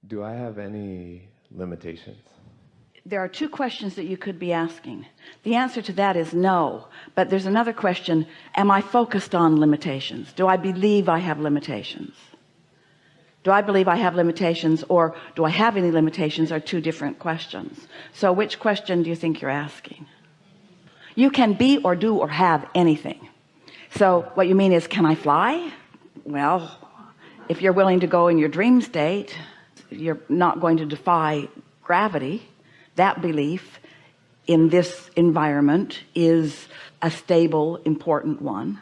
Do I have any limitations? There are two questions that you could be asking. The answer to that is no, but there's another question. Am I focused on limitations? Do I believe I have limitations? Do I believe I have limitations, or do I have any limitations, are two different questions. So which question do you think you're asking? You can be or do or have anything. So what you mean is, can I fly? Well, if you're willing to go in your dream state, you're not going to defy gravity. That belief in this environment is a stable, important one.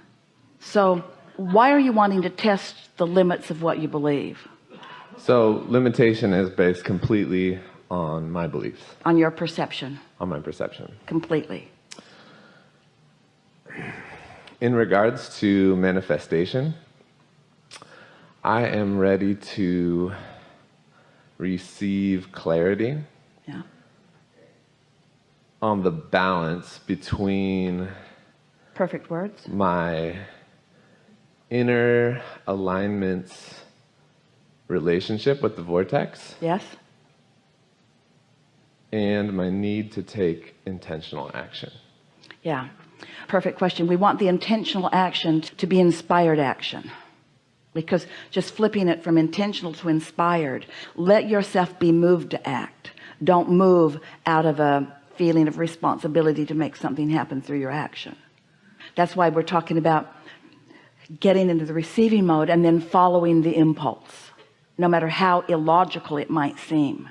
So why are you wanting to test the limits of what you believe? So limitation is based completely on my beliefs. On your perception. On my perception. Completely. In regards to manifestation, I am ready to receive clarity on the balance between perfect words, my inner alignment's relationship with the vortex, yes, and my need to take intentional action. Yeah, perfect question. We want the intentional action to be inspired action, because just flipping it from intentional to inspired, let yourself be moved to act. Don't move out of a feeling of responsibility to make something happen through your action. That's why we're talking about getting into the receiving mode and then following the impulse, no matter how illogical it might seem.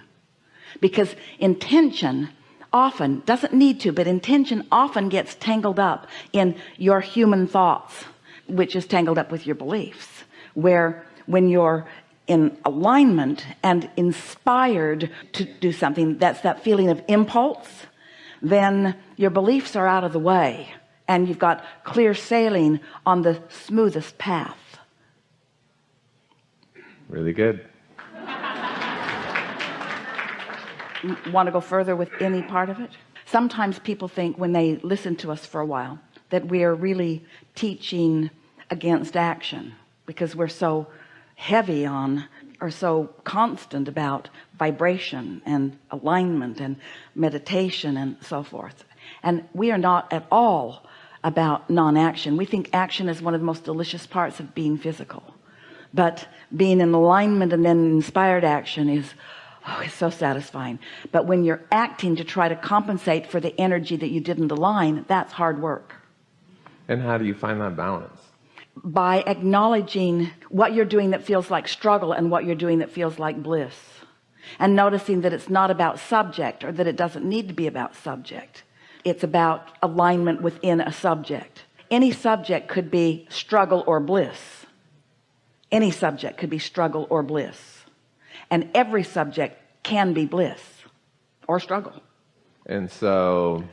Because intention often doesn't need to, but intention often gets tangled up in your human thoughts, which is tangled up with your beliefs, where when you're in alignment and inspired to do something, that's that feeling of impulse, then your beliefs are out of the way and you've got clear sailing on the smoothest path. Really good. Want to go further with any part of it? Sometimes people think when they listen to us for a while that we are really teaching against action, because we're so heavy on, or so constant about vibration and alignment and meditation and so forth. And we are not at all about non-action. We think action is one of the most delicious parts of being physical, but being in alignment and then inspired action is, it's so satisfying. But when you're acting to try to compensate for the energy that you didn't align, that's hard work. And how do you find that balance? By acknowledging what you're doing that feels like struggle and what you're doing that feels like bliss, and noticing that it's not about subject, or that it doesn't need to be about subject. It's about alignment within a subject. Any subject could be struggle or bliss. Any subject could be struggle or bliss, and every subject can be bliss or struggle. And so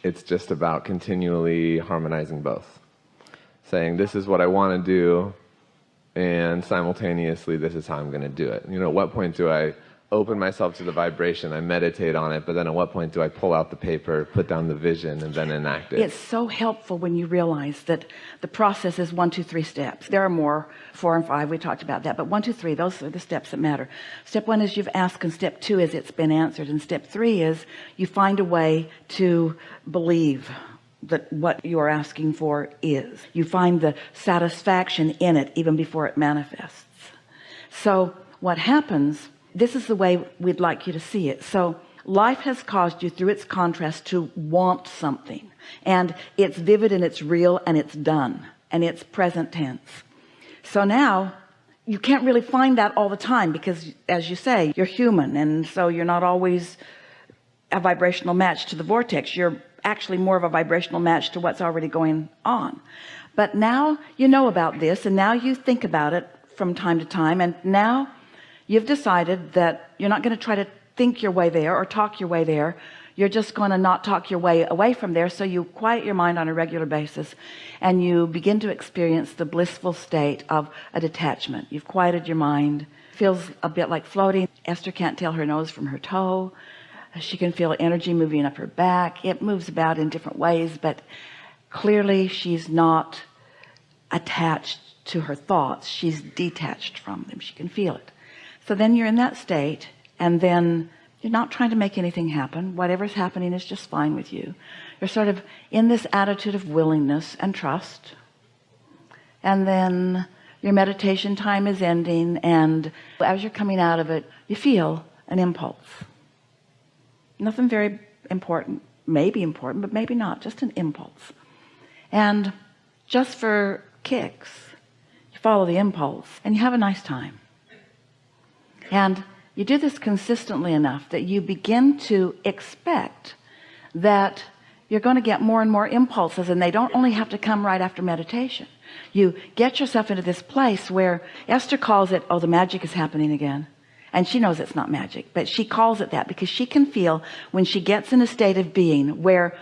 it's just about continually harmonizing both, saying this is what I want to do, and simultaneously this is how I'm going to do it. You know, at what point do I open myself to the vibration, I meditate on it, but then at what point do I pull out the paper, put down the vision, and then enact it? It's so helpful when you realize that the process is 1, 2, 3 steps. There are more, 4 and 5, we talked about that, but 1, 2, 3, those are the steps that matter. Step 1 is you've asked, and step 2 is it's been answered, and step 3 is you find a way to believe that what you are asking for is. You find the satisfaction in it even before it manifests. So what happens, this is the way we'd like you to see it. So life has caused you, through its contrast, to want something, and it's vivid and it's real and it's done and it's present tense. So now you can't really find that all the time, because as you say, you're human, and so you're not always a vibrational match to the vortex. You're actually more of a vibrational match to what's already going on. But now you know about this, and now you think about it from time to time, and now you've decided that you're not going to try to think your way there or talk your way there. You're just going to not talk your way away from there. So you quiet your mind on a regular basis, and you begin to experience the blissful state of a detachment. You've quieted your mind. Feels a bit like floating. Esther can't tell her nose from her toe. She can feel energy moving up her back. It moves about in different ways, but clearly she's not attached to her thoughts. She's detached from them. She can feel it. So then you're in that state, and then you're not trying to make anything happen. Whatever's happening is just fine with you. You're sort of in this attitude of willingness and trust. And then your meditation time is ending, and as you're coming out of it, you feel an impulse. Nothing very important, maybe important, but maybe not, just an impulse. And just for kicks, you follow the impulse and you have a nice time. And you do this consistently enough that you begin to expect that you're going to get more and more impulses, and they don't only have to come right after meditation. You get yourself into this place where Esther calls it, oh, the magic is happening again. And she knows it's not magic, but she calls it that because she can feel when she gets in a state of being where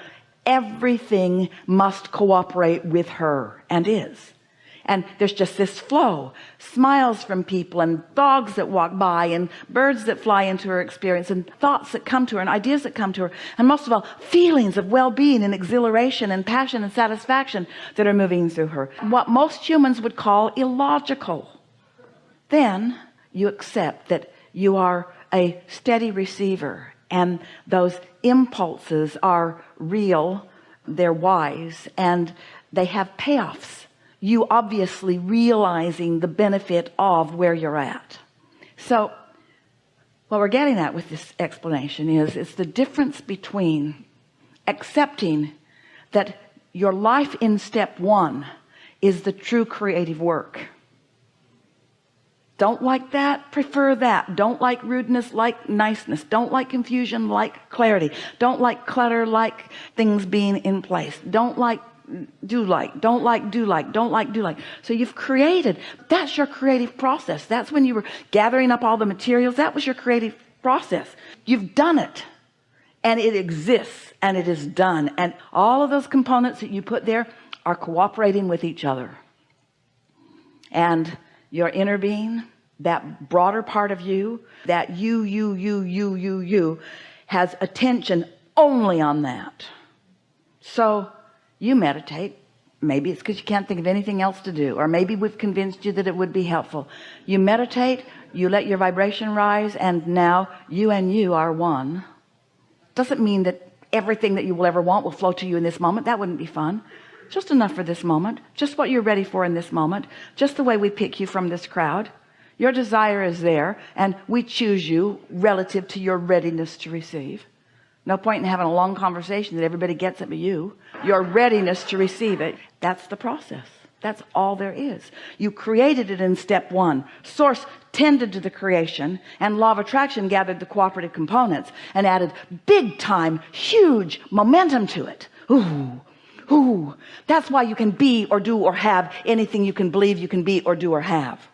everything must cooperate with her, and is. And there's just this flow, smiles from people, and dogs that walk by, and birds that fly into her experience, and thoughts that come to her, and ideas that come to her, and most of all, feelings of well-being and exhilaration and passion and satisfaction that are moving through her. What most humans would call illogical. Then you accept that you are a steady receiver, and those impulses are real, they're wise, and they have payoffs. You obviously realizing the benefit of where you're at. So what we're getting at with this explanation is it's the difference between accepting that your life in step one is the true creative work. Don't like that, prefer that. Don't like rudeness, like niceness. Don't like confusion, like clarity. Don't like clutter, like things being in place. Don't like do like, don't like, do like, don't like, do like. So you've created, that's your creative process. That's when you were gathering up all the materials. That was your creative process. You've done it, and it exists, and it is done. And all of those components that you put there are cooperating with each other. And your inner being, that broader part of you, that you has attention only on that. So you meditate. Maybe it's because you can't think of anything else to do, or maybe we've convinced you that it would be helpful. You meditate, you let your vibration rise, and now you and you are one. Doesn't mean that everything that you will ever want will flow to you in this moment. That wouldn't be fun. Just enough for this moment, just what you're ready for in this moment, just the way we pick you from this crowd. Your desire is there, and we choose you relative to your readiness to receive. No point in having a long conversation that everybody gets it but you. Your readiness to receive it, that's the process. That's all there is. You created it in step one. Source tended to the creation, and law of attraction gathered the cooperative components and added big time, huge momentum to it. Ooh, that's why you can be or do or have anything you can believe you can be or do or have.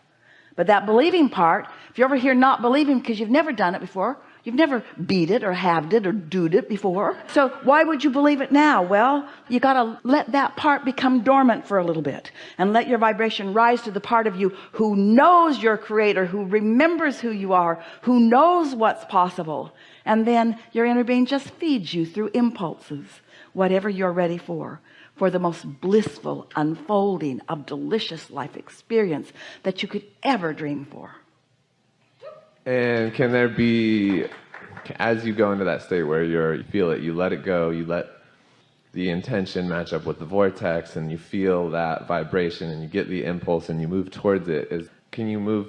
But that believing part, if you're over here not believing because you've never done it before, you've never beat it or halved it or doed it before, so why would you believe it now? Well, you got to let that part become dormant for a little bit, and let your vibration rise to the part of you who knows your creator, who remembers who you are, who knows what's possible. And then your inner being just feeds you through impulses, whatever you're ready for the most blissful unfolding of delicious life experience that you could ever dream for. And can there be, as you go into that state where you feel it, you let it go, you let the intention match up with the vortex, and you feel that vibration, and you get the impulse, and you move towards it, can you move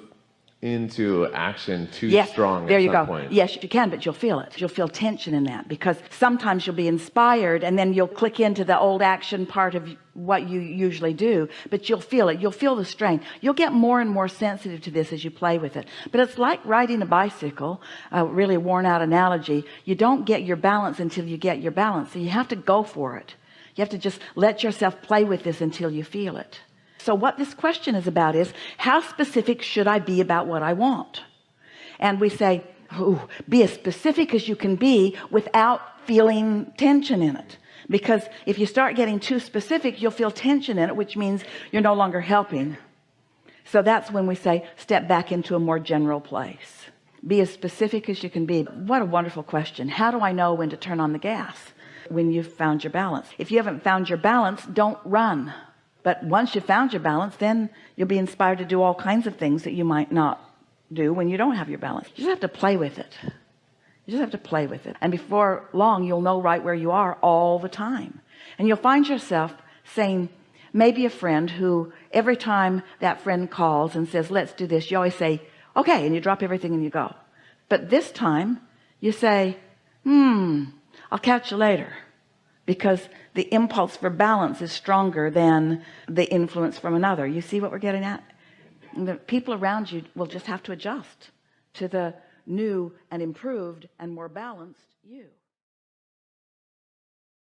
into action too strong there at you some go point? Yes, you can, but you'll feel it. You'll feel tension in that, because sometimes you'll be inspired and then you'll click into the old action part of what you usually do, but you'll feel it. You'll feel the strain. You'll get more and more sensitive to this as you play with it. But it's like riding a bicycle, a really worn out analogy. You don't get your balance until you get your balance, so you have to go for it. You have to just let yourself play with this until you feel it. So what this question is about is, how specific should I be about what I want? And we say, be as specific as you can be without feeling tension in it. Because if you start getting too specific, you'll feel tension in it, which means you're no longer helping. So that's when we say, step back into a more general place. Be as specific as you can be. What a wonderful question. How do I know when to turn on the gas? When you've found your balance. If you haven't found your balance, don't run. But once you've found your balance, then you'll be inspired to do all kinds of things that you might not do when you don't have your balance. You just have to play with it. You just have to play with it, and before long you'll know right where you are all the time. And you'll find yourself saying, maybe a friend who every time that friend calls and says let's do this, you always say okay, and you drop everything and you go. But this time you say I'll catch you later, because the impulse for balance is stronger than the influence from another. You see what we're getting at? And the people around you will just have to adjust to the new and improved and more balanced you.